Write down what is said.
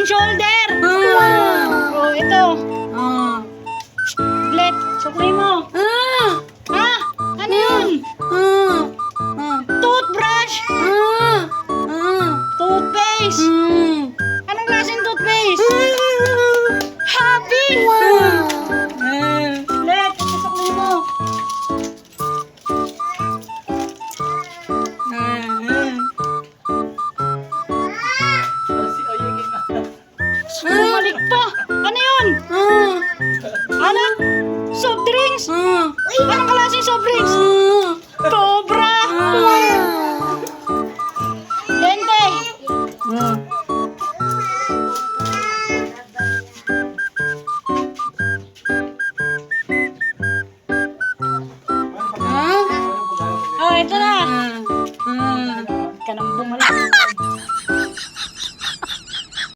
and shoulder. Oh, ito. Tablet. Sukli mo. Ha? Ano yun? Toothbrush. Toothpaste. Anong klaseng toothpaste? Happy. Tablet. Sukli mo. Bumalik pa. Ano yun? Ano? Soft drinks? Anong klaseng soft drinks? Cobra. Lente. Oh, ito na. Ka nang bumalik.